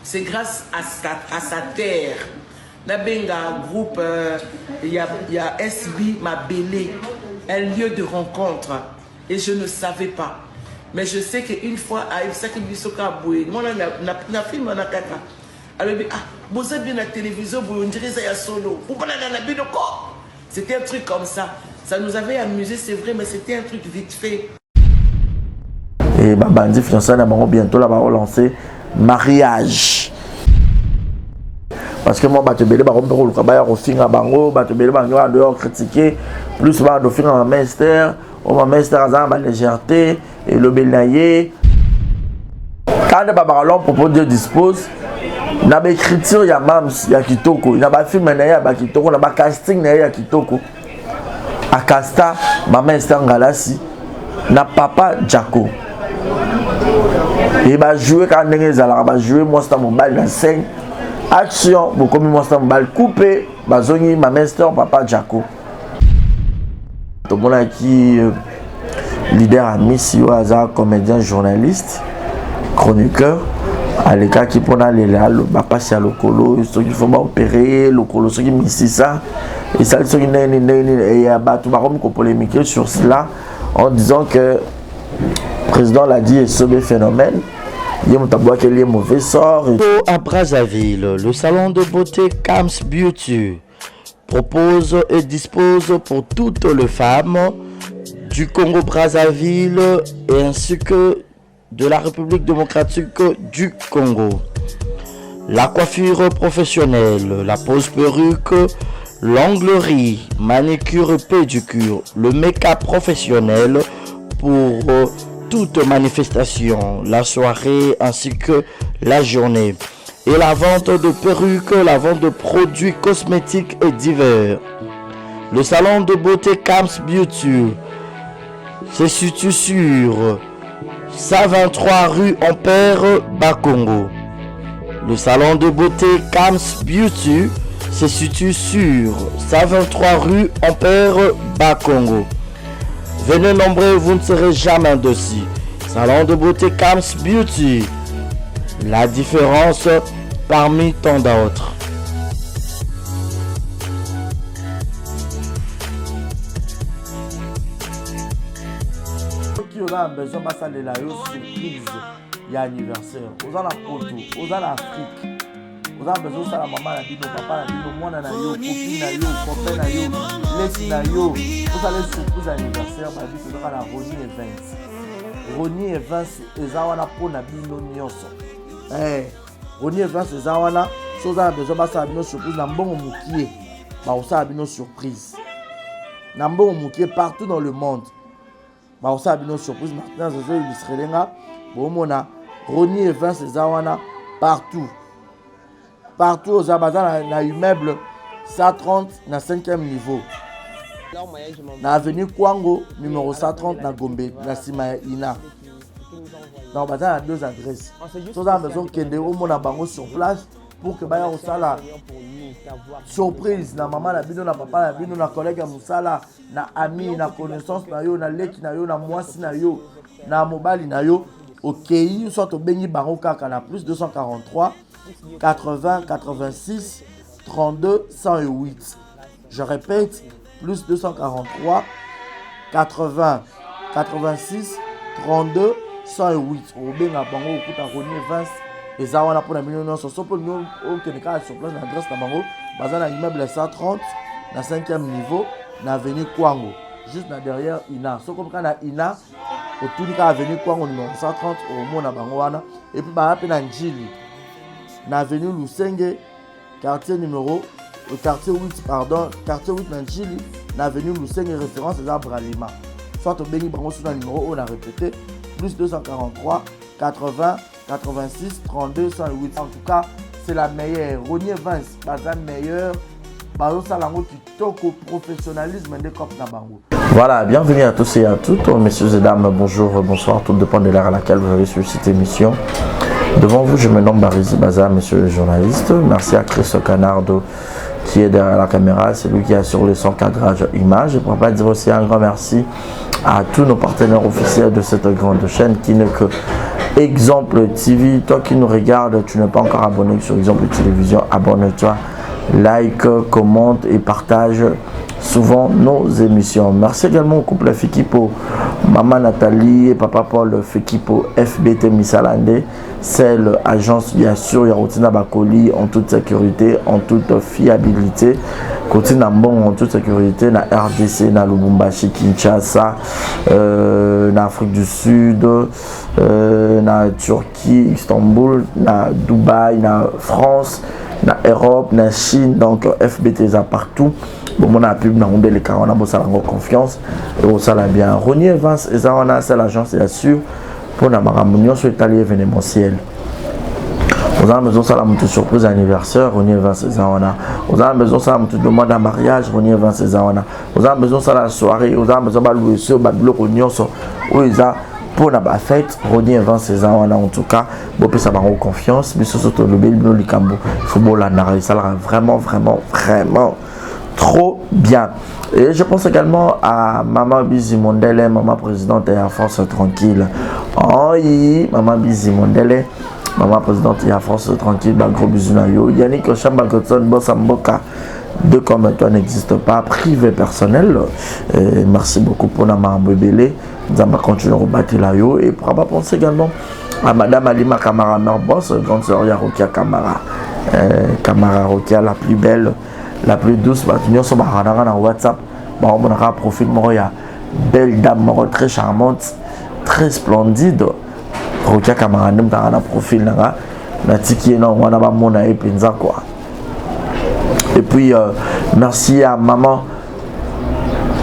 c'est grâce à sa terre. Nabenga groupe, il y a SB Mabélé, un lieu de rencontre. Et je ne savais pas. Mais je sais qu'une fois, à Ibsaki Bisoka Boué, moi, na film na kaka. Alors, vous avez bien la télévision, vous direz ça solo. C'était un truc comme ça. Ça nous avait amusé, c'est vrai, mais c'était un truc vite fait. Et Bandi Fiancé, bientôt là, va relancer mariage. Parce que moi, je vais critiquer, plus je vais faire un master, ma légèreté, et le bénaillé. Quand les babalons propose Dieu dispose, il y a écriture, il y a Mams, il y a Kitoko, il y a film, il y a Kitoko, il y a casting, il y a Kitoko. À Casta, maman Esther Ngalasi, na papa Jaco. Il va jouer quand il va jouer, moi c'est mon bal dans scène. Action, vous comme moi c'est mon bal coupé, bazongi maman Esther, papa Jaco. Tout le monde qui leader à Miss Yoaza, comédien, journaliste, chroniqueur. À l'écart qui prend les là, le passer à l'ocolo, ceux qui font opérer, l'ocolo, ceux qui missent ça. Et ça, ceux qui tout va polémiquer sur cela en disant que le président l'a dit et ce phénomène. Il y a un mauvais sort. À Brazzaville, le salon de beauté Kams Beauty propose et dispose pour toutes les femmes du Congo-Brazzaville et ainsi que de la République démocratique du Congo. La coiffure professionnelle, la pose perruque, l'onglerie, manicure et pédicure, le make-up professionnel pour toute manifestation, la soirée ainsi que la journée. Et la vente de perruques, la vente de produits cosmétiques et divers. Le salon de beauté Kams Beauty se situe sur 123 rue Ampère, Bakongo. Le salon de beauté Kams Beauty se situe sur 123 rue Ampère, Bakongo. Venez nombreux, vous ne serez jamais dessus. Salon de beauté Kams Beauty. La différence parmi tant d'autres. Qui aura besoin de passer la surprise, il y a anniversaire. Aux en Poto, aux en Afrique. Vous avez besoin de ça, la maman, la vie, papa, la vie, moi, la yo, copine, la yo, copain, la yo, laisse la yo. Vous allez surprise anniversaire, ma vie, vous aurez la Ronnie Events. Ronnie Events, les awana pour la bino nyonso. Ronnie Events, les awana, si vous avez besoin de ça, la surprise, n'a bon moukier. Bah, vous avez une surprise. N'a bon moukier partout dans le monde. Bah, vous avez une surprise. Maintenant, je vais illustrer là. Bon, on a Ronnie Events, les awana partout. Partout aux Abazans, il y a un immeuble 130 dans 5e niveau. Dans l'avenue Kwango, numéro 130 dans Gombe, dans Sima Ina. Dans Abazan, il y a 2 adresses. Si vous avez besoin de au monde sur place pour que vous ayez la surprise. Na maman, na bino, na papa, na bino, na collègue, na ami, na connaissance, na yo, na leki, na yo, na mwasi, na yo, na mobali, na yo. Ok, soit au Bengi Baroka, na plus 243. 80 86 32 108. Je répète, plus 243 80 86 32 108. Au Benga Bango, au Kuta Ronnie Events, et Zawana pour la million sur place, l'adresse de Bango, basé dans l'immeuble 130, dans 5e niveau, dans l'avenue Kwango, juste derrière Ina. So comme quand on a Ina, au tout cas, avenue Kwango, numéro 130, au Mona Bangoana, et puis bah, on a Njili. Dans l'avenue Lusenge, quartier 8, pardon, quartier 8 dans Chili, dans l'avenue Lusenge, référence à Bralima. Soit au Béni Brango sur le numéro, on a répété, plus 243, 80, 86, 32, 108. En tout cas, c'est la meilleure. Ronnie Events, la meilleure. Voilà, bienvenue à tous et à toutes, messieurs et dames, bonjour, bonsoir, tout dépend de l'heure à laquelle vous avez suivi cette émission. Devant vous, je me nomme Barizi Baza, monsieur le journaliste. Merci à Chris Canardo qui est derrière la caméra, c'est lui qui assure le son cadrage image. Je ne pourrais pas dire aussi un grand merci à tous nos partenaires officiels de cette grande chaîne qui n'est que Exemple TV. Toi qui nous regardes, tu n'es pas encore abonné sur Exemple Télévision, abonne-toi, like, commente et partage souvent nos émissions. Merci également au couple Fekipo, maman Nathalie et papa Paul Fekipo, FBT Misalande, celle agence bien sûr Yaroutina Bakoli en toute sécurité, en toute fiabilité. Côté Nambon en toute sécurité, na RDC, na Lubumbashi, Kinshasa, na Afrique du Sud, na Turquie, Istanbul, na Dubaï, na France, na Europe, na Chine, donc FBT ça partout. Bon, on a pu nous les cas, on a besoin de confiance et on s'en bien. Ronier Vance et ça on a c'est l'agence bien sûr pour la maramunion sur l'étalé événementiel. On a besoin de la surprise anniversaire, Ronier Vance et ça on a besoin de la demande à mariage, Ronier Vance et ça on a besoin de la soirée, on a besoin de louer sur Babylon Ronion où ils a pour la fête, Ronier Vance et ça en tout cas, bon puis ça m'a confiance, mais surtout le bel Licambo, football la narration, ça vraiment trop bien. Et je pense également à Maman Bizi Mondele, Maman présidente et France tranquille. Oh oui, Maman Bizi Mondele, Maman présidente et France tranquille, bah, gros bisous na yo. Yannick Chamba Gotson, Bossamboka, deux comme toi n'existe pas, privé personnel. Merci beaucoup pour la maman Bébélé. Nous allons continuer à rebattre la yo. Et pour avoir pensé également à Madame Alima Kamara, mère boss, grande sœur Rokia Kamara. Kamara Rokia, la plus belle, la plus douce, nous sommes en WhatsApp. On a un profil, belle dame, très charmante, très splendide. Rokia Kamara, nous avons un profil, et puis, merci à maman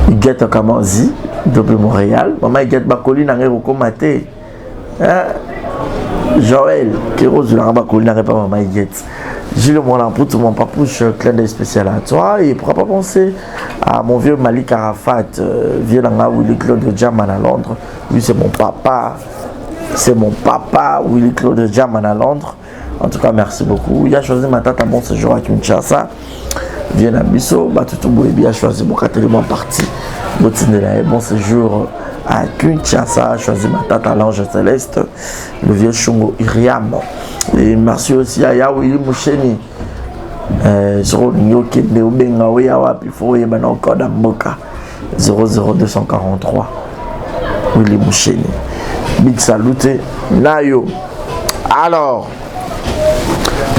Iguette Kamanzi, depuis Montréal. Maman Iguette Bakoli n'a rien recommandé. Joël, qui rose la Bakoli n'a pas maman Iguette. Gilles Moulin pour tout mon papouche, clin d'œil spécial à toi. Et pourquoi pas penser à mon vieux Malik Arafat, vieux Langa Willy Claude Jaman à Londres. Lui, c'est mon papa. C'est mon papa, Willy Claude Jaman à Londres. En tout cas, merci beaucoup. Il a choisi ma tata bon séjour à Kinshasa. Viens à Bisso. Batutu Bouébi a choisi mon quatrième partie. Bon séjour à Kinshasa. A choisi ma tata l'ange céleste. Le vieux Chungo Iriam. Et merci aussi à Yaoui Moucheni. Sur le niveau qui est de Bengawe Yawapi. Faut y avoir encore dans Moka. 00243. Willy Moucheni. Big saluté. Nayo. Alors.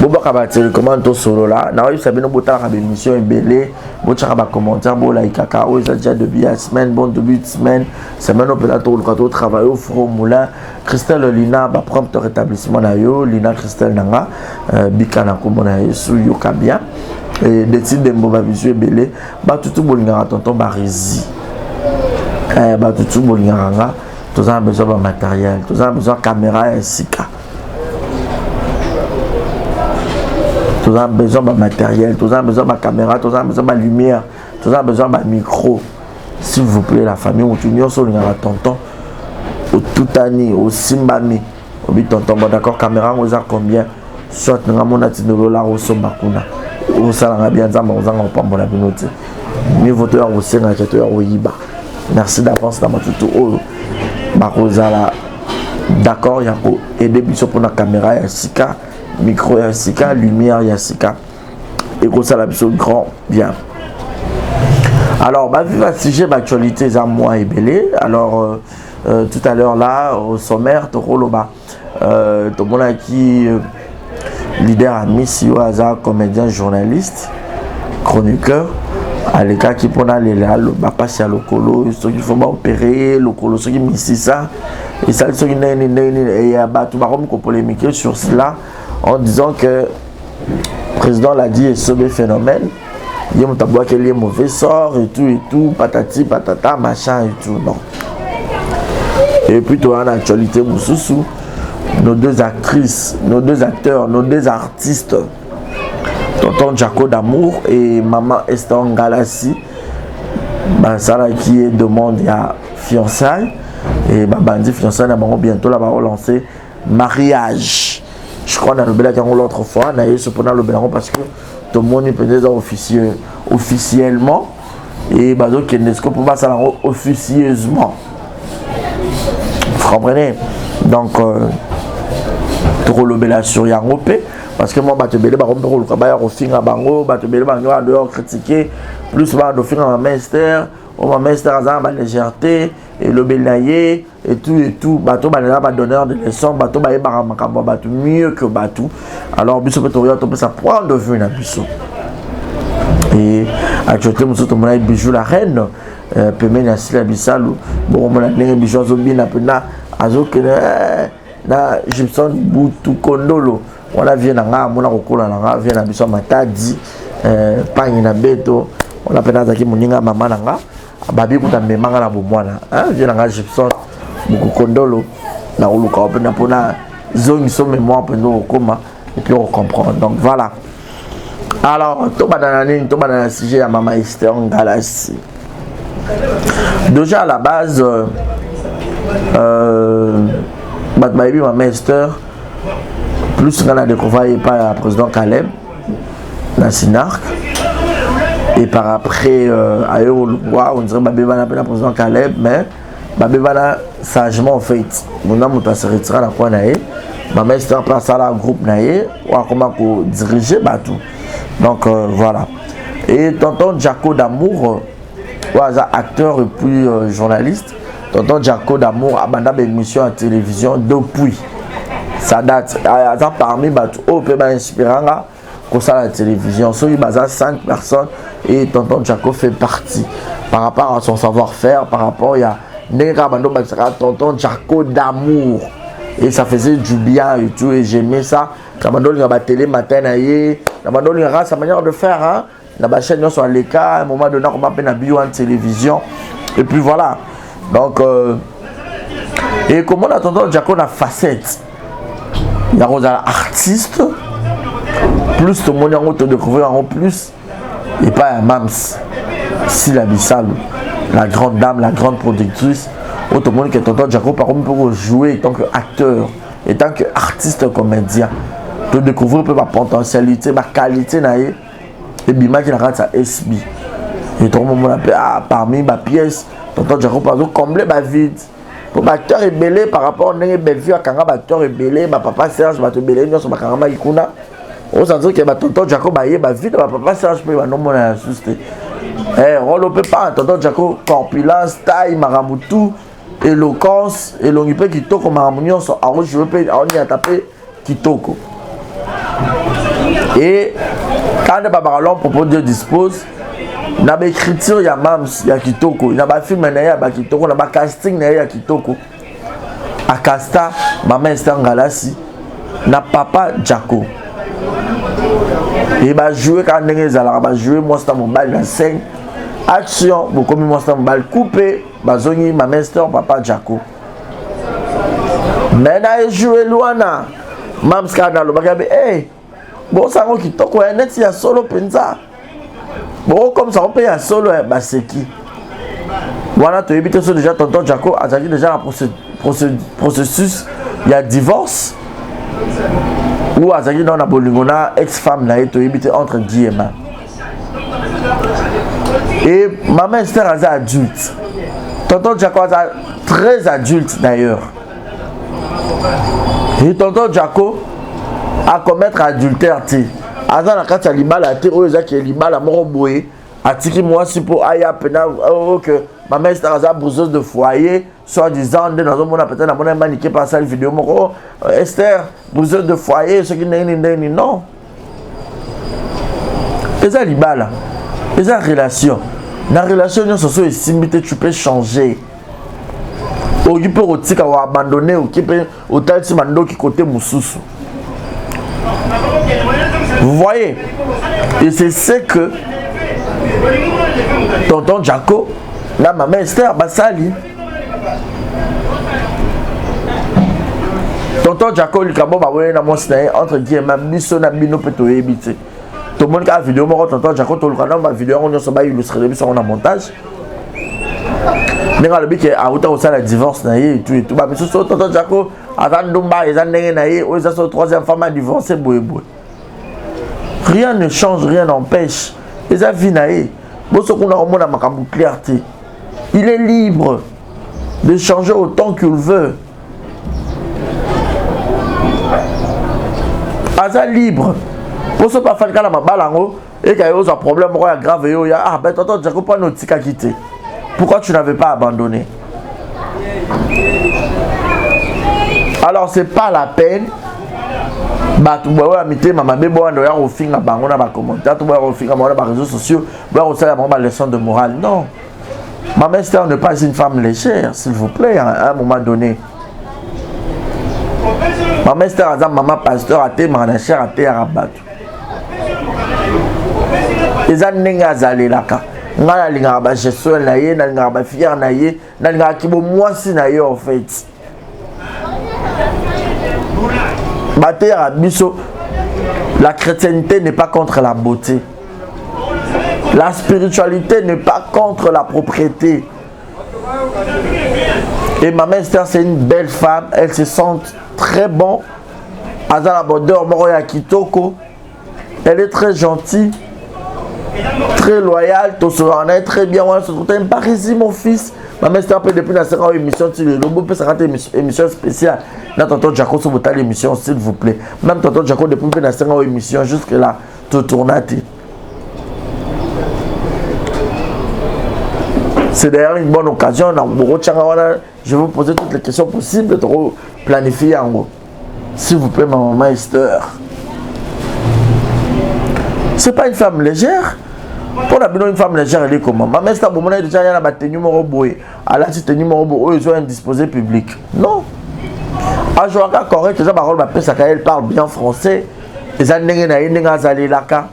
Boba Kabateli, comment tu solo là? N'a pas sabino bota la émission est belé. Bocha kaba commentaire, bo like kaka. Oh, déjà depuis la semaine, bon début de semaine. Semaine au pélato, quand on travaille au front moulin. Christelle Lina, ba prompt rétablissement na yo. Lina Christelle Nanga, bika na komona yesu yo kabia. Et des titres de boba visuel belé. Ba tutu bolingara tonton barizi. Ba tutu bolingara. Tous en besoin de matériel, tous en besoin de caméra et sika. Tous en besoin de matériel, tous en besoin de caméra, tous en besoin de lumière, tous en besoin de micro. S'il vous plaît, la famille, on tourne sur le tonton, au Toutani, au Simbami, au tonton, bon d'accord, caméra, on a combien? Soit nous avons un $10 au Sombakuna, au Salanga bien, on a un peu de la communauté. Mieux voter au Sénat, au Yiba. Merci d'avance dans ma tuto. D'accord, il y a aider pour la caméra, il y a Sika. Micro Yassika, lumière Yassika. Et comme ça, la mission grand bien. Alors, bah, vu le sujet d'actualité, ça moi et belé. Alors, tout à l'heure là, au sommaire, Toroloba, tout le monde qui leader à Miss Yoaza, comédien, journaliste, chroniqueur. À l'écart qui prend les là, le passer à l'ocolo, ceux qui font opérer, l'ocolo, ceux qui missent ça. Et ça, ceux qui n'ont et tout le monde polémiquer sur cela. En disant que le président l'a dit et ce phénomène, il y a un mauvais sort et tout, patati, patata, machin et tout, non. Et puis, tu as en actualité, Moussoussou, nos deux actrices, nos deux acteurs, nos deux artistes, tonton Jaco d'Amour et maman Esther Ngalassi, bah, ça là qui est demande il y a fiançailles, et bah, bandi fiançailles, bientôt là, va relancer mariage. Je crois que nous avons l'autre fois, nous avons parce que tout le monde est peut-être officiellement et donc il ne pas ça officieusement. Vous comprenez? Donc tokolobela sur yango pe parce que moi bato belé ba rompe ko luka ba ya kofinga bango bato belé ba ngwa dehors critiquer plus ba do finga ma master o ma master azan ba légèreté et le belaye et tout bato ba là ba donneur de leçons bato ba yeba makambo bato mieux que bato alors biso peut orienter peut ça prendre de vue na biso et actuellement nous sommes là bijou la reine pemene asila bisalu bon mona ndenge bijou azobina pena azokene na Gibson Butu Kondolo on a vient nga mona kokola nga vient na biso matadi pangi na beto on a pena zaki muninga mama nga babi kuta memanga na bomwana vient nga Gibson Butu Kondolo na oluka opena pona zongi so mémoire pendo koma et puis on comprend donc voilà alors to banana sujet ya mama Esther Ngalasi déjà à la base ma master plus qu'on a découvert par le président Caleb dans Sinarc et par après ailleurs on dirait que le président Caleb mais babébana sagement fait mon âme se retire à quoi naé ma master place à la groupe naé ou comment diriger tout donc voilà et tonton Jaco d'amour acteur et puis journaliste tonton Jaco d'amour abandonne l'émission à télévision depuis ça date parmi bateau au peut inspirant pour ça la télévision sur il base 5 personnes et tonton Jaco fait partie par rapport à son savoir-faire par rapport il y a tonton Jaco d'amour et ça faisait du bien et tout et j'aimais ça ça m'a donné la télé matin ça m'a donné sa manière de faire hein la chaîne sur l'écart à un moment donné on m'a peine à bio en télévision et puis voilà donc et comment on a tonton Jaco la facette il y a un artiste plus tout le monde a découvert en plus et pas un Mams si la Bissal la grande dame la grande productrice tout le monde qui est tonton Jaco par contre pour jouer en tant qu'acteur et tant qu'artiste comédien de découvrir un peu ma potentialité ma qualité et bima qui rate sa SB et tout le monde appelle parmi ma pièce tonton Jaco par exemple combler ma vide pour acteur est belé par rapport à un vu à quand acteur est belé ma papa Serge va te belé non sur ma caramba ikuna on s'en dit que ma tonton Jaco ba vide ma papa Serge peut non mon assisté rôle peut pas tonton Jaco corpulence taille maramutu éloquence et l'ongipe kitoko maramunion sont en rouge je peux on y a tapé kitoko et quand le babalon propose Dieu dispose na ba écriture ya Mams ya kitoko na ba film na ya ba kitoko na ba casting na ya kitoko akasta mama Esther Ngalasi na papa Jaco et ba jouer quand ndenge zala ba jouer monster mobile na scène action beaucoup monster mobile coupé ba zongi mama Esther papa Jaco mais na jouer loana Mams kana lo ba bon ça qui toko net ya solo penza bon comme ça on peut ya solo bah c'est qui voilà tu éviter ça déjà tonton Jaco a déjà un processus il y a divorce ou azaki dans la bolingona ex-femme là et tu éviter entre guillemets et maman Esther est adulte tonton Jaco est très adulte d'ailleurs et tonton Jaco à commettre adultère ti azana kati libala ti oyo qui libala moko boye atiki moi si pour aya pena que ma mère est à brouseuse de foyer soit disant dans un monde peut-être na mona maniqué par cette vidéo moko Esther brouseuse de foyer ce qui n'est non eza libala eza relation na relation nyonso so esimbi tu peux changer oki peut otika ou abandonner oki peut otalisi mandoki côté mususu. Vous voyez, et c'est ce que tonton Jaco, la maman Esther Basali, tonton Jaco, lui, quand on va mon entre guillemets, mission na bino peto ebité. Tout le monde qui a vidéo, moi, tonton Jaco, tout le monde ma vidéo, on se bat illustrer, sur un montage. Mais quand le but est à hauteur au sein de divorce, et tout, mais ce tonton Jaco, attends, Dumba, ils ont négé, ils ont troisième femme à divorcer, boy. Rien ne change, rien n'empêche. Les avinaïs, il est libre de changer autant qu'il veut. aza libre pour ce pas faire quand la balango et qu'il y a un problème grave il y a ah ben tonton Jaco pas notre tika quitté. Pourquoi tu n'avais pas abandonné? Alors c'est pas la peine. Bah tu vois amité maman bébé on doit refaire bango na ba commentaire, tu dois refaire na ba réseaux sociaux, doit refaire ma leçon de morale. Non. Maman Esther n'est pas une femme légère, s'il vous plaît, à un moment donné. Maman Esther a maman pasteur a été manager a été rabat. Les années azalé là ka. Ngala linga ba gestion na ye, na linga ba fier na ye, na linga ki bo mwasi na ye en fait. La chrétienté n'est pas contre la beauté. La spiritualité n'est pas contre la propriété. Et ma mère Esther, c'est une belle femme. Elle se sent très bon. Elle est très gentille, très loyale. On est très bien. On se trouve un Parisie, mon fils. Ma mère Esther, depuis la série émission, le lobo peut s'arrêter émission spéciale. Là, tonton Jaco, sur votre émission, s'il vous plaît. Même tonton Jaco, depuis la série émission, jusque-là, tout tournaté. C'est d'ailleurs une bonne occasion. Je vais vous poser toutes les questions possibles de planifier en haut. S'il vous plaît, ma maman Esther. C'est pas une femme légère. Pour la une femme légère, elle est comment? Ma mère, c'est déjà il y a la numéro boy. Elle a dit numéro boy, ils ont indisposé public. Non. À jouer à correct, déjà parole ma pèse, elle parle bien français. Les années n'a allé là ka.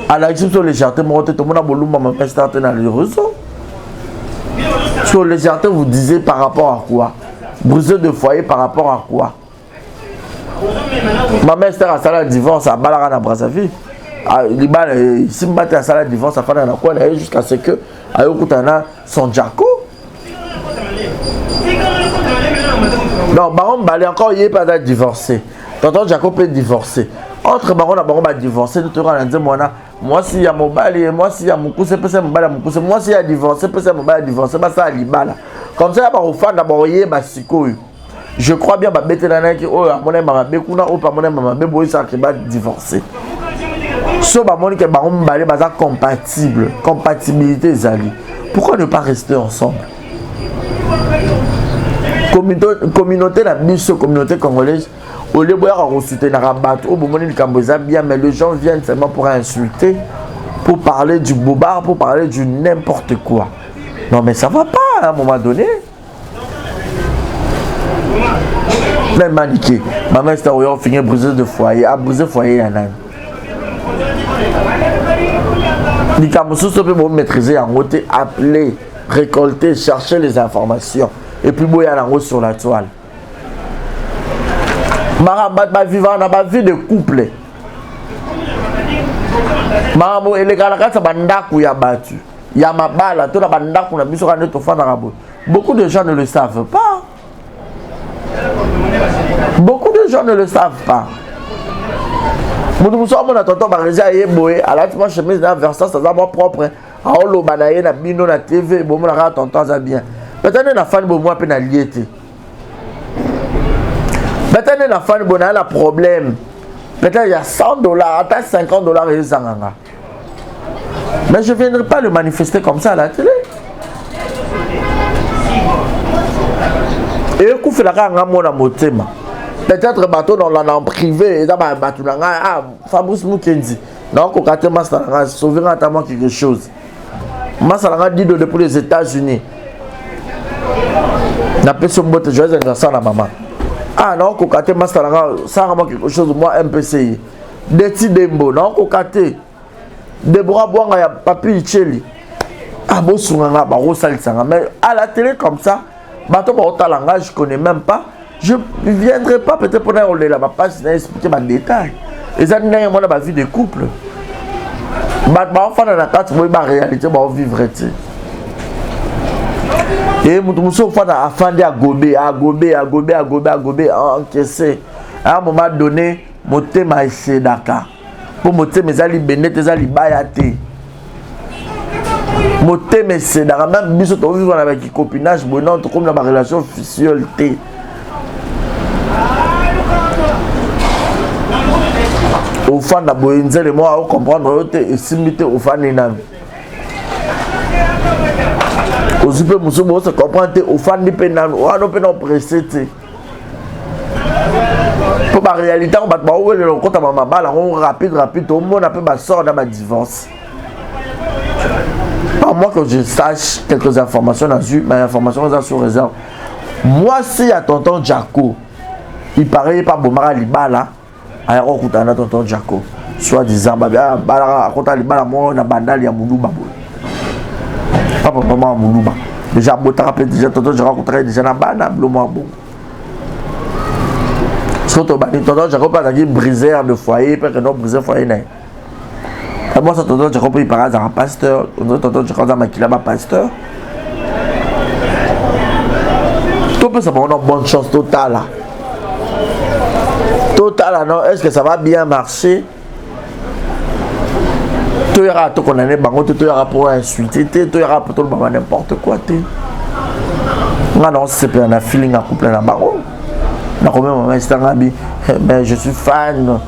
À la sur légèreté, moi tout le monde a voulu ma mère starter dans les réseaux. Sur légèreté, vous disiez par rapport à quoi? Briser de foyer par rapport à quoi? Ma mère Esther a salé divorce à Balarana Brazzaville. Si je suis à salé divorce à Fana quoi jusqu'à ce que Ayokutana son Jaco. Non, Baron Balé encore il n'est pas divorcé. Tonton Jaco peut divorcer. Entre Baron et Baron va divorcer. Nous te rendons moi si il y a mon bali, moi si il y a mon cousin, c'est mon bali, mon cousin. Moi si il y a divorcé, c'est mon bali divorcé. Ça à l'ibala. Comme ça, il y a un fan d'abord il est je crois bien que les gens qui ont divorcé. Si on est compatible, compatibilité, pourquoi ne pas rester ensemble? Communauté communauté congolaise, au lieu de soutenir un bateau, bien, mais les gens viennent seulement pour insulter, pour parler du bobard, pour parler du n'importe quoi. Non, mais ça va pas à un moment donné. Même maniqué. Ma mère Esther a fini briser de foyer. A brisé foyer à nan. Les Camerounais peuvent maîtriser en côté, appeler, récolter, chercher les informations. Et puis, il y a un sur la toile. Ma vivant dans ma vie de couple. Maman, les gars, ça bandaku ya battu. Il y a ma balle, tout la bandaku na biso kana to fana rabo. Beaucoup de gens ne le savent pas. Beaucoup de gens ne le savent pas. Nous sommes en attendant Marésia et Boé, à la fois chemise d'un versant, ça va propre. À Olo Banaye, na Bino, na TV, bon, on a tonton ça bien. Peut-être que la fan de moi pénalité. Peut-être que la fan de moi a un problème. Peut-être qu'il y a $100, attends $50 et ça. Mais je ne viendrai pas le manifester comme ça à la télé. Et coup fait la rang à mon amotema. Peut-être bateau dans la privé et d'abord bateau dans Fabrice Mukendi. Non, qu'on a tellement sauvé notamment quelque chose. Moi ça l'a dit depuis les États-Unis. N'a pas son botte joyeux anniversaire à maman. Ah non, qu'on a tellement ça vraiment quelque chose moi MPCI. Deti Dembo non qu'on a Deborah Boanga ya papi Cheli. Ah bon sounganga ba rosali sanga mais à la télé comme ça. Bateau par langage je connais même pas. Je ne viendrai pas peut-être pour aller là-bas, pas expliquer mes détails. Et ça, c'est ma vie de couple. Ma enfant dans la carte, ma réalité, ma vivre. Et mon enfant a affaire à gober, encaisser. À un moment donné, mon thème a essayé Dakar. Pour mon thème, mes alliés bénétés, mes alliés bayatés. Mon thème est c'est Dakar. Même si on vit avec un copinage, bon, comme dans ma relation officielle. au fan na boyenzele moi au comprendre yote esimite au fan na aussi peu musu bo se comprendre au fan ni pe na o no pe na pressé te pour la réalité on va pas où le compte ma balle on rapide au monde un peu ma sort dans ma divorce. À moi que je sache quelques informations là-dessus, mais informations là sur réserve. Moi si à tonton Jaco, il paraît pas bon mara libala, alors on compte à tonton Jaco, soit disant bah bien bala compte à libala moi na bandal ya Muluba. Papa maman Muluba. Déjà bon t'as rappelé déjà tonton Jaco rencontré déjà na bana bleu moi bon. Tonton Jacob pas brisé de foyer, parce que non brisé foyer. Moi, tonton Jacob il paraît un pasteur, tonton Jacob a maquillé un pasteur. Tout peut savoir une bonne chance totale. Totale, non? Est-ce que ça va bien marcher? Tout y aura tout qu'on a tout y aura pour insulter, tout y aura pour tout le monde n'importe quoi. Non, c'est un feeling à couple dans baron. Ben, je suis fan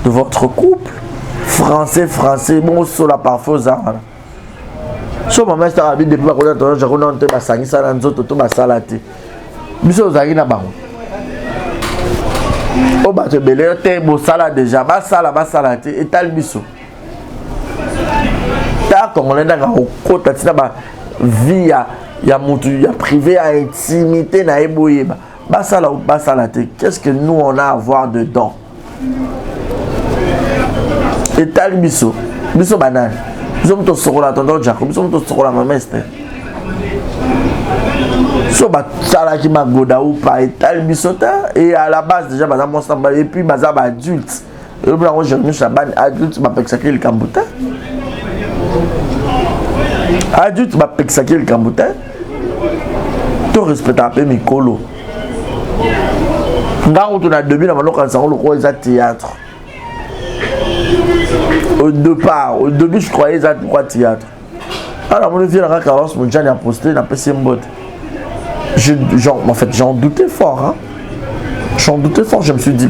de votre couple français bon sur la parfois so maman c'est arabi depuis ba kola to jako non te basangisa na nzoto to basalate biso ozaki na bango o ba te belé te bo sala déjà basala te etal biso ta congolais na ko kota tina ba vie ya mutu ya privé à intimité na eboyeba. Basala ou basalate, qu'est-ce que nous on a à voir dedans? Et tal biso banane. Nous sommes tous sur la tonton Jacob, nous sommes tous sur la maman Esther. So basala qui m'a goda ou pas et tal biso et à la base déjà baza monstre et puis baza ba adulte. Et puis on jeune chaban adulte m'a pexaquer le cambuta. Adulte m'a pexaquer le cambuta. Tout respecte un peu Mikolo. Quand on a demi, on a théâtre. Au début, je croyais que c'était théâtre. Alors, mon vieux, Carlos, mon Jean a posté, n'a pas essayé de en fait, j'en doutais fort. Hein? J'en doutais fort, je me suis dit,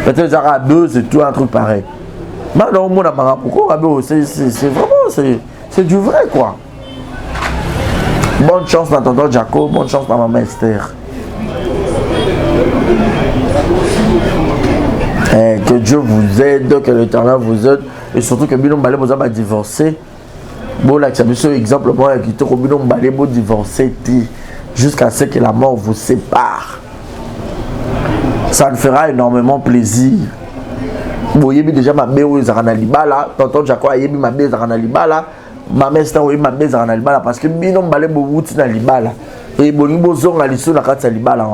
peut-être les arabes, c'est tout un truc pareil. Maintenant, mon amara, pourquoi c'est vraiment, c'est du vrai, quoi. Bonne chance dans tonton Jaco, bonne chance dans maman Esther. Que Dieu vous aide, que l'Éternel vous aide, et surtout que Binom Balé vous a divorcé. Bon, là, c'est un exemple, moi, qui te Binom Balé vous divorcé jusqu'à ce que la mort vous sépare. Ça me fera énormément plaisir. Bon, il y a déjà ma belle où ils ont libala, tonton Jaco a ma belle dans libala, ma mère est ma belle dans libala parce que Binom Balé vous dans libala et Bonibo Zong a l'issue de la carte libala.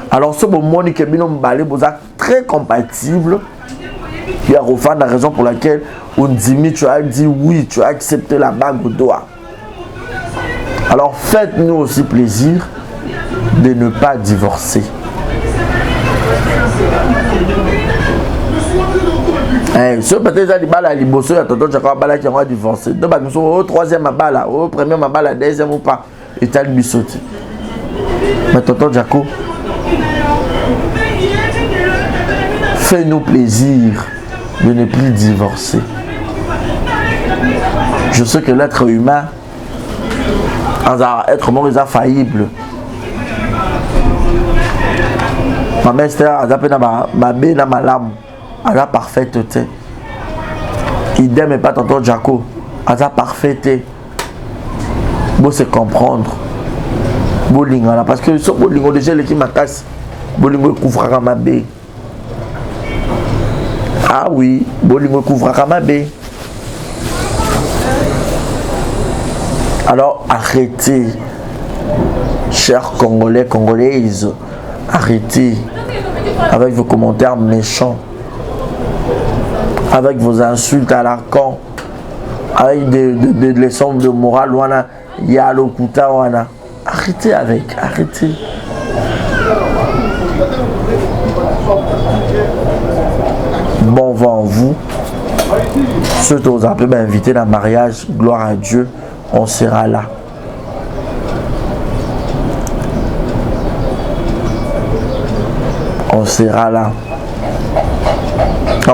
Alors, ce moment que Binom Balé vous a très compatible. Il y a la raison pour laquelle on dit tu as dit oui, tu as accepté la bague au doigt. Alors faites-nous aussi plaisir de ne pas divorcer. Ce peut-être que la liboso il y a tonton Jacob Bala qui a divorcé. Donc nous sommes au troisième bala, au premier bala, deuxième ou pas. Et t'as le bisoti. Mais tonton Jacob, fais-nous plaisir de ne plus divorcer. Je sais que l'être humain, être mort, est infaillible. Ma mère, c'était ma belle, ma lame, elle a parfaite. Idem et pas tonton Jaco, elle a parfaite. Bon, c'est comprendre. Bolingala, parce que ce bolingo déjà, l'équipe m'a cassé. Bolingo couvre ma belle. Ah oui, Bolingo couvre Kamabé. Alors arrêtez, chers Congolais, Congolaises, arrêtez avec vos commentaires méchants, avec vos insultes à l'arcan, avec des leçons de morale, wana, yalo kuta wana. Arrêtez avec, arrêtez. Bon vent en vous. Ceux qui vous appelez m'inviter dans le mariage, gloire à Dieu, on sera là. On sera là.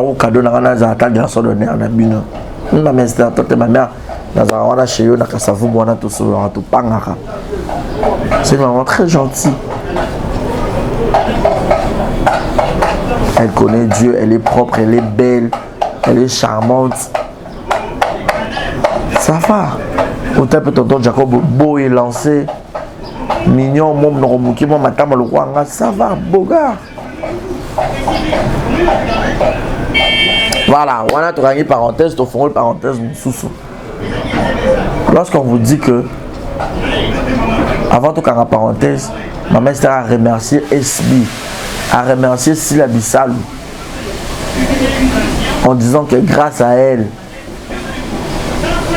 au cadeau na za ta garçon donné na bino ma mère c'était toute ma mère na za wana chez yo na kasavu bona to so to pangaka c'est une maman très gentille. Elle connaît Dieu, elle est propre, elle est belle, elle est charmante. Ça va. Au temps tonton Jacob beau et lancé, mignon, mon normuki, mon matam le roi, ça va, beau gars. Voilà, on a trouvé une parenthèse, tu fais une parenthèse, sous. Lorsqu'on vous dit que, avant tout cas, en parenthèse, ma mère a remercié SB, a remercié Sila Bissalou, en disant que grâce à elle,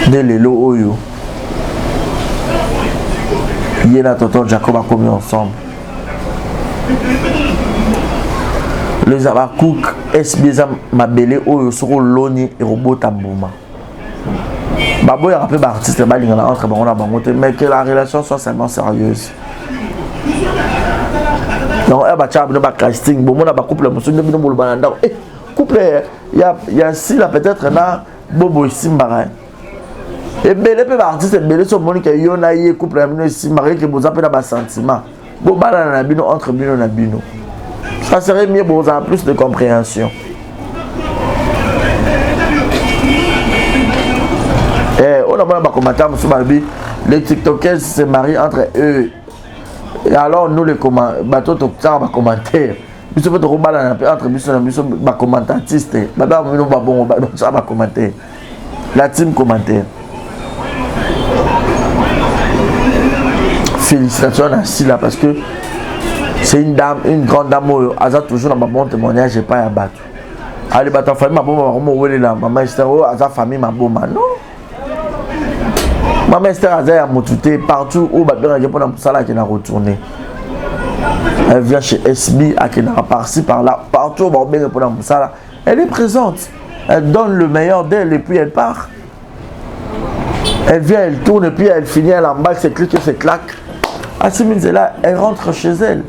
de l'élo Oyo, il y a tonton Jacob a commis ensemble. Les Abakouk, SB m'a belé Oyo sur l'oni et robot tambouma. Babo a rappelé l'artiste entre mais que la relation soit seulement sérieuse. Donc, il y a casting, bon, on a couple, couple, il y a si là peut-être là, Bobo Simbaray. Et belé peut artiste belé sur Monique et Yona y couple à Simbaray qui vous appelle à sentiment. Boba na bino entre bino na bino. Ça serait mieux pour avoir plus de compréhension. Et on a pas commentaire sur Balbi, les TikTokers se marient entre eux. Et alors nous les bateaux ça va commenter. Nous sommes entre nous commentatistes. Baba nous va bon ça va commenter. La team commentaire. Félicitations à Sila parce que c'est une dame, une grande dame. Elle a toujours dans ma bon témoignage et pas à battre. Allez battre famille ma bombe là, maman Esther, elle famille ma bombe non. Maman Esther a motuté partout où elle a retourné. Elle vient chez SB, elle a par-ci par-là, partout où elle est présente. Elle donne le meilleur d'elle et puis elle part. Elle vient, elle tourne et puis elle finit, elle embarque, c'est clic et c'est clac. Assimine c'est là, elle rentre chez elle.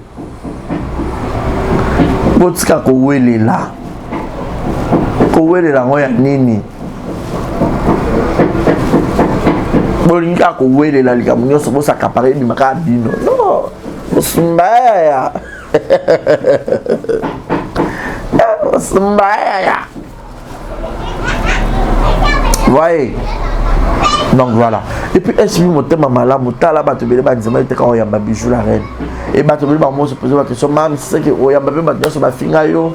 Botika Kowele là. Kowele là, on y a nini. Bolinga Kowele là, les amis, sont tous accaparés du macabino. Non, Simbaya. Simbaya. Voyez. Donc voilà. Et puis est-ce que mon thème malade, mon talent va te bénir, va dire que quand il y a ma bijou la reine. Et va te bénir, moi se poser la question, même si c'est que il y a ma maintenant sur ma fingayo,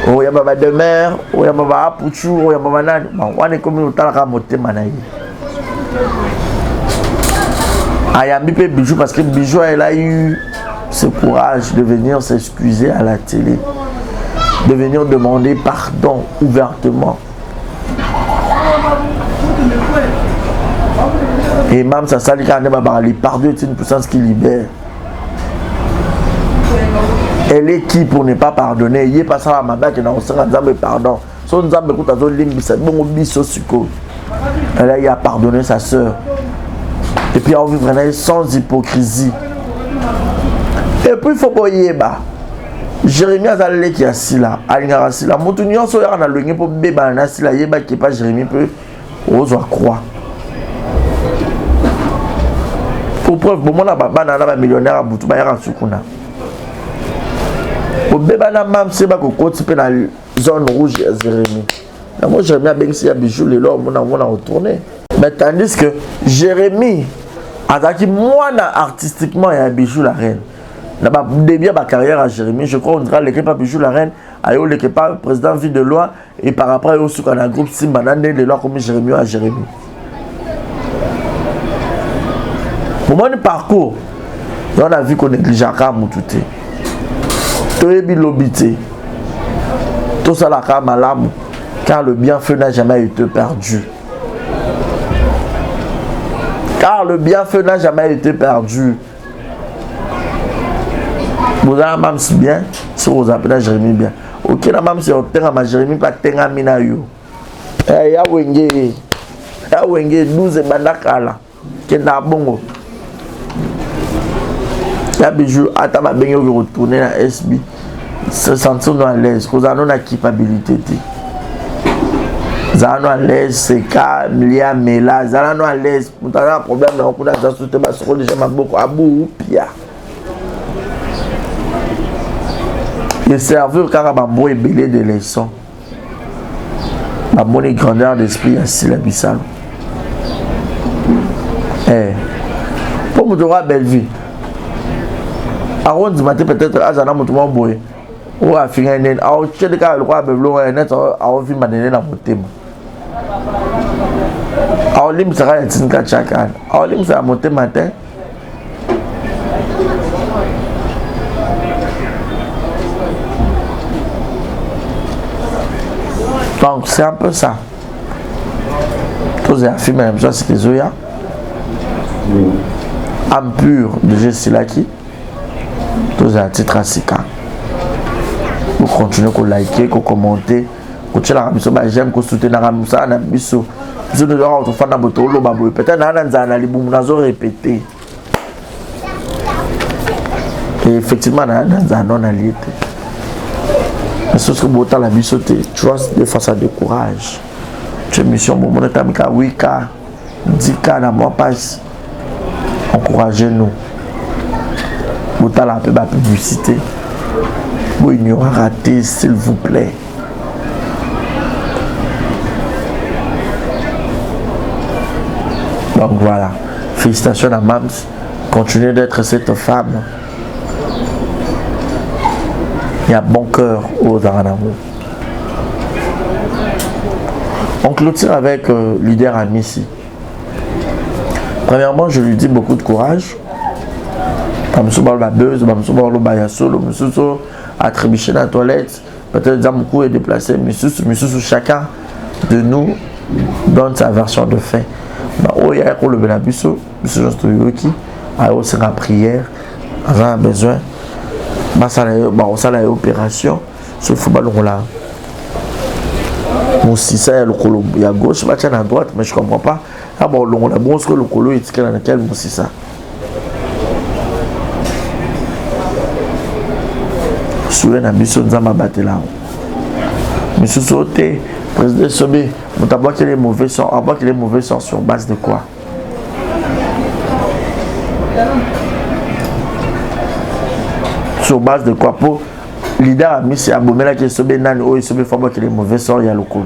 il y a ma demeure, il y a ma apuchu, il y a ma nan. Bon, on est comme le talent à mon thème manaï. Ah, il y a un bijou parce que bijou elle a eu ce courage de venir s'excuser à la télé, de venir demander pardon ouvertement. Et même ça sali quand on parler pardon est une puissance qui libère. Elle est qui pour ne pas pardonner? Il est pas ça à ma bague qui n'a pas de pardon. Son zambe écoute à zone limbi c'est bon biso suko. Elle a pardonné sa sœur. Et puis on vit vraiment sans hypocrisie. Et puis il faut pas y aller. Jérémie a allé qui a si là, alingara si là. Montunyon so ya na loingé pour bébé na si là yeba qui pas Jérémie peut ose croire. Pour preuve, bon, on a un millionnaire à Boutou, il y a un soukuna. Pour bébé, même si on a dans la zone rouge, Jérémie. Moi, Jérémie a bien si il y a bijou, les lois, on a retourné. Mais tandis que Jérémie, artistiquement, il y a un bijou la reine. Début ma carrière à Jérémie, je crois qu'on dirait l'équipe à bijou la reine, à l'équipe président ville de loi, et par rapport au souk, on a un groupe Simba, les lois comme Jérémie à Jérémie. Pour mon parcours, on a vu qu'on néglige à Kamoutouté. Tout est bilobité. Tout ça la Kamalam, car le bienfait n'a jamais été perdu. Car le bienfait n'a jamais été perdu. Vous avez même si bien, si vous appelez Jérémie bien. Ok, la même si on tient à Jérémie, pas tenir à Minayo. Eh, ya wenge 12 bandakala. Kenda bongo. Ya bijou atama benyo retourner na SB se sentir à l'aise, que vous avez une culpabilité. Vous avez à l'aise, c'est calme, il y a là, vous avez à l'aise, vous avez un problème, vous avez un souci, vous avez déjà beaucoup à bout, pia. Le cerveau, quand on a belé de leçons, la bonne grandeur d'esprit, c'est la bissale. Pour me donner une belle vie, avant du matin, peut-être, à Zana Moutouma Boy, ou à Finganen, à Oché de Car, le roi Beblo, et net, à Ovi Madené dans mon thème. À Olim sera un Tinka Chakan, à Olim sera monté matin. Donc, c'est un peu ça. Tous les affirmes, même chose, c'est que Zoya. Âme pure de Jessilaki. Tous les titres à Sika. Vous continuez à liker, à commenter. Vous continuez à j'aime, à soutenir la Ramoussa, à Bissou. Vous ne devez pas faire de bouton, peut-être que vous avez répété. Et effectivement, vous avez non-allié. Mais ce que vous avez la tu vois, des fois ça décourage. Tu es mission, bon, on est à 8K, 10K dans mon passe. Encouragez-nous. Vous avez un peu de publicité. Vous ignorez raté, s'il vous plaît. Donc voilà. Félicitations à Mams. Continuez d'être cette femme. Il y a bon cœur aux Aranamo. On clôture avec leader Amissi. Premièrement, je lui dis beaucoup de courage. A trébuché dans la toilette, peut-être Zamoukou est déplacé, mais chacun de nous donne sa version de fait. Il y a le Benabusso, M. Jostoyoki, a aussi la prière, on a besoin. On a l'opération, ce football là. Moussissa, il y a gauche, il y a droite, mais je ne comprends pas. Ah bon, on a bon ce que le colo est dans lequel Moussissa. Souvenez à Bissou Nzamba Batela. Monsieur Sauté, président Sobé, on t'a bloqué les mauvais sons. On bloqué les mauvais sons sur base de quoi? Sur base de quoi? Pour leader a mis c'est Abomela qui est Sobé Nani, ou Sobé faut bloquer les mauvais sons, il y a le coup.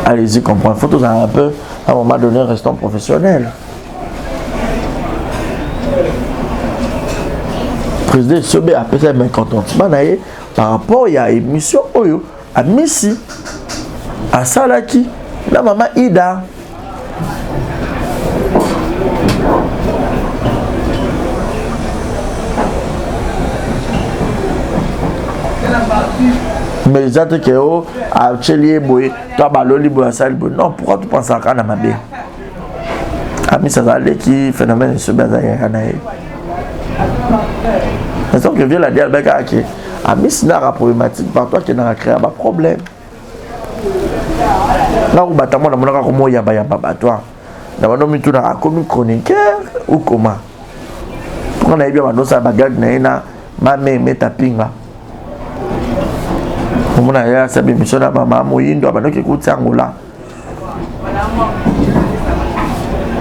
Allez-y, comprendre. Il faut tous un peu, à un moment donné, restons professionnels. Président Sobé a peut-être un mécontentement par rapport à l'émission Oyo, à Missi, à Salaki, la maman Ida. Mais les autres qui ont à Tchélié Boé, toi, Baloli Boé, non, pourquoi tu penses à Kana Mabé? Ami Sazalé qui phénomène Sobé Zayanaï. Mais donc, je viens la dire à qui a mis une problématique par toi qui n'a créé un problème. Là où bâtiment dans mon cas, comment il y a un toi. Dans mon tout dans la commune chroniqueur ou comment. Pourquoi on a bien dans sa bagarre n'a ma mère met taping là. Comment on a sa émission à maman Moïndo à qui écoute Angola.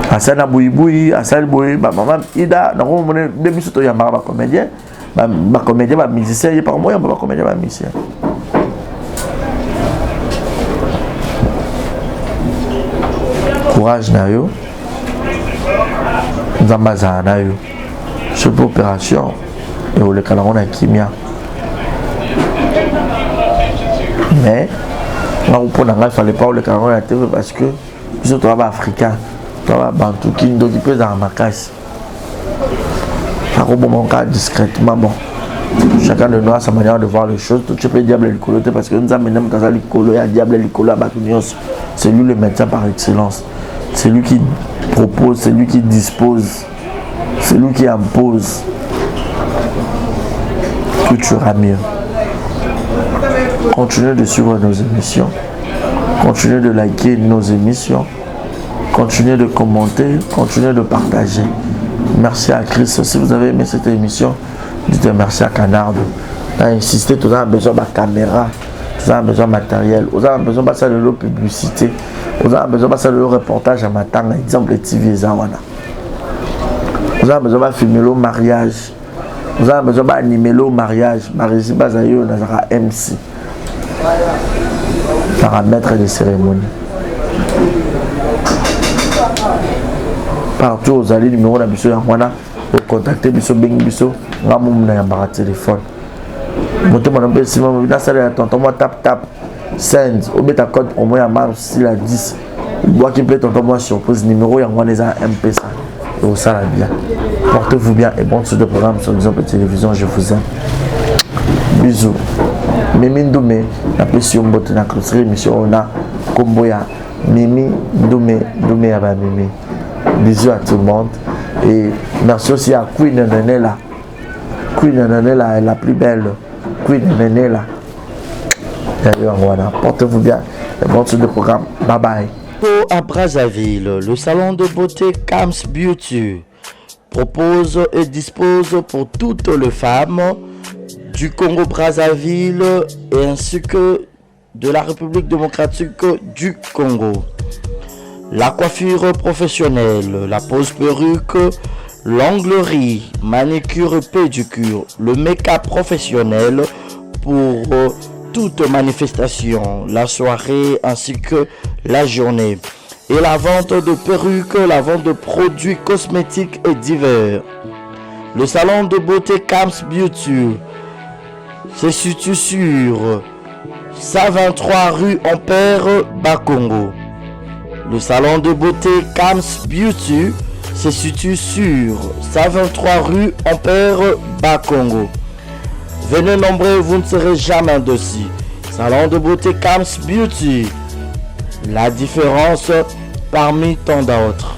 Asana Bouiboui, Asal Boui, maman Ida, dans mon début surtout il y a un comédien. Ma comédien, ma musicien, il y a pas moyen, ma comédien, ma musicien. Courage, Nayo. Zambaza, Nayo. Sur l'opération, et au Cameroun à Kimia. Mais, il fallait pas le Cameroun à TV parce que, ils sont africains, Bantou, qui nous occupent dans ma casse. Mon cas discrètement, bon. Chacun de nous a sa manière de voir les choses. Tu peux diable et l'écolo parce que nous avons dans l'écolo, il y a diable et l'écolo à Batunios. C'est lui le médecin par excellence. C'est lui qui propose, c'est lui qui dispose, c'est lui qui impose. Tout ira mieux. Continuez de suivre nos émissions. Continuez de liker nos émissions. Continuez de commenter. Continuez de partager. Merci à Christ. Si vous avez aimé cette émission, dites merci à Canardo. On a insisté, tout a besoin de caméra, tout a besoin de matériel, tout a besoin de la publicité, tout a besoin de le reportage à matin, exemple TV Zawana. Vous avez besoin de filmer le mariage. Vous avez besoin d'animer le mariage. Marie Bazayo Nazara MC. Paramètres de cérémonie. Partout vous allez numéro de biso yangwana. Vous contactez biso bengi biso. Ngamu muna yambara téléphone. Moto mon appel si mon salle à tonton moi tap send. Au bêta code promo ya mar si la 10. Bois qui plaît tonton moi surprise numéro yangwana za MP ça. Et au ça bien. Portez-vous bien et bon sur le programme sur Exemple Télévision. Je vous aime. Bisous. Mimi Ndoumé, la pression botte na clôture émission on a Komboya. Mimi Ndoumé à Mimi. Bisous à tout le monde et merci aussi à Queen Nanela. Queen Nanela est la plus belle. Queen Nanela. D'ailleurs voilà. Portez-vous bien et bon sur le programme. Bye bye. À Brazzaville, le salon de beauté Kams Beauty propose et dispose pour toutes les femmes du Congo-Brazzaville et ainsi que de la République démocratique du Congo. La coiffure professionnelle, la pose perruque, l'onglerie, manicure et pédicure, le make-up professionnel pour toute manifestation, la soirée ainsi que la journée. Et la vente de perruques, la vente de produits cosmétiques et divers. Le salon de beauté Kams Beauty se situe sur 123 rue Ampère Bakongo. Le salon de beauté Kams Beauty se situe sur 123 rue Ampère Bakongo. Venez nombreux, vous ne serez jamais dessus. Salon de beauté Kams Beauty. La différence parmi tant d'autres.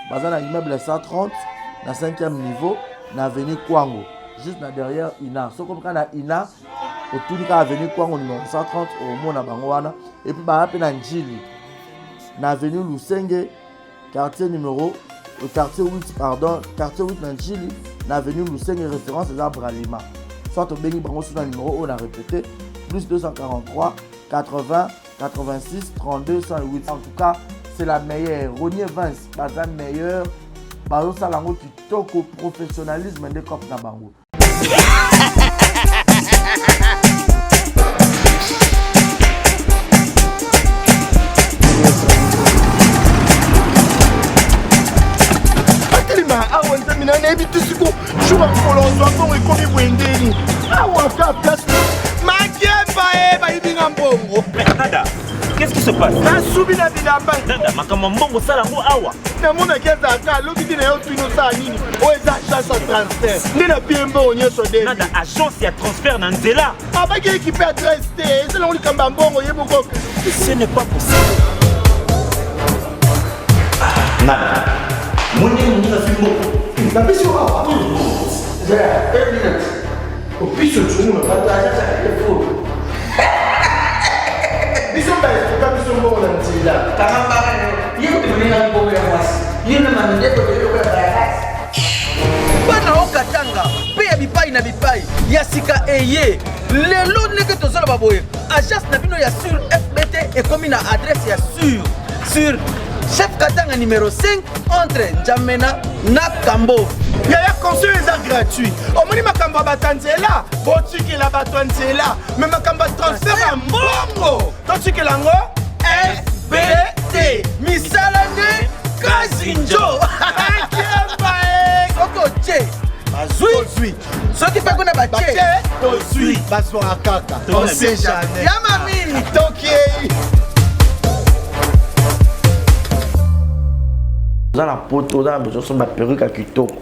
Bazan à l'immeuble 130, na 5e niveau, na avenue Kwango. Juste derrière Ina. So comme quand na Ina, autour de l'avenue Kwango numéro 130, au Mona Bangwana. Et puis bah na Njili. Na avenue Lusenge, quartier 8, pardon, quartier 8 na Njili, na avenue Lusenge, référence des arbres à Lima. Soit au Béni Bango sur le numéro, on a répété, plus 243, 80, 86, 32, 108. En tout cas, c'est la meilleure. Ronier Vance, Bazan meilleur. Bazo Salango qui toque au professionnalisme des copes Nabango. Awa ntamina na ebitu siko shuba kolonzo akoro ekomi bwendeni awa ka place makemba bayibinga mbongo. Nada, qu'est-ce qui se passe? Nasubi na bilamba Nada, makambo mbongo sala ngo awa. namona keza aka loki tina yo twino saa nini oyo eza agence ya transfert nde na pie mbongo nyonso de Nada, agence ya transfert na nzela. abaki ekipe adresse te ezelango likambo ya mbongo ye moko. Ce n'est pas possible. Nada. Mwende mwende na filmo. napesi yo awa opiso tumu biso baesuka biso mbongo na nzela bana okatanga mpe ya bipai na bipai ya sika eye lelo ndenge tozoloba boye agence na bino ya sur fbt ekomi na adresse ya sur chef katanga numéro 5 entre Njamena na Kambo. yaya conseil eza gratuit omoni makambo ya bato ya nzela botikela bato ya nzela me makambo ya transfert ya mbongo totikela yango fbt misala nde kazinjo soki bazwi soki mpe kuna batie tozwi bazwaka kaka ose jamais yama mingi tokei Dans la poteau, dans la perruque à Kitoko,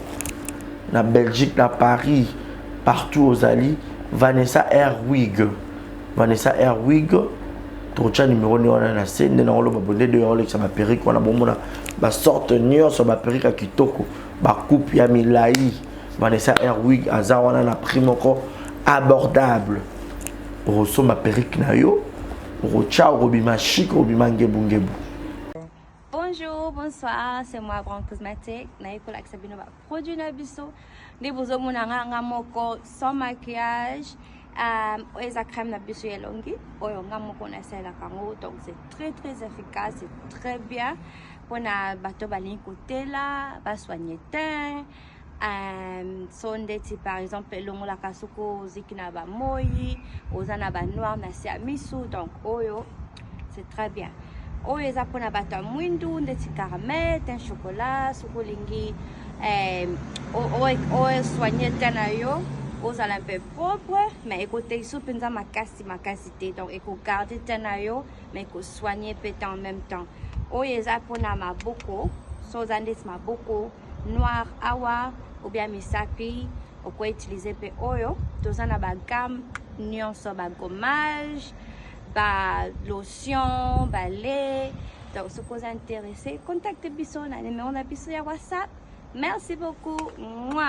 na Belgique, na Paris, partout aux alliés, Vanessa Airwig. Vanessa Airwig, tu as numéro de la scène, on a abonné de sur ma perruque, on a bon ma sorte de sur ma perruque à Kitoko, ma coupe Yamilai. Vanessa Airwig, Azawana na prime encore abordable. Rosso ma perruque na yo, Rocha, Robima chic, Robima ngebu ngebu. bonsoir, c'est moi Brand Cosmétique. Naïkola Sabino va produire na biso. Des beaux monanga moko sans maquillage. Eza crème na biso yelongi. Oyo ngamoko na sela kango. Donc c'est très efficace, c'est très bien. Pour na bato balin côté là, va soigner teint. Sondeti par exemple longo la kasuko zikina ba moi, ozana ba noir na siamisu. Donc oyo c'est très bien. Oyo eza pona bato mwindu ndeti caramel, teint chocolat, sukolingi oyo soigner teint na yo. Ozala un peu propre, mais écoutez, sous penza makasi te. Donc éco garder teint na yo, mais éco soigner peut en même temps. Oyo eza pona maboko, so zandes maboko noir awa ou bien misapi, ou quoi utiliser pe oyo. Tozana ba gamme nyonso ba gommage, ba lotion, ba lait. Donc si vous êtes intéressé, contactez biso na numéro na biso ya WhatsApp. Merci beaucoup. Mouah.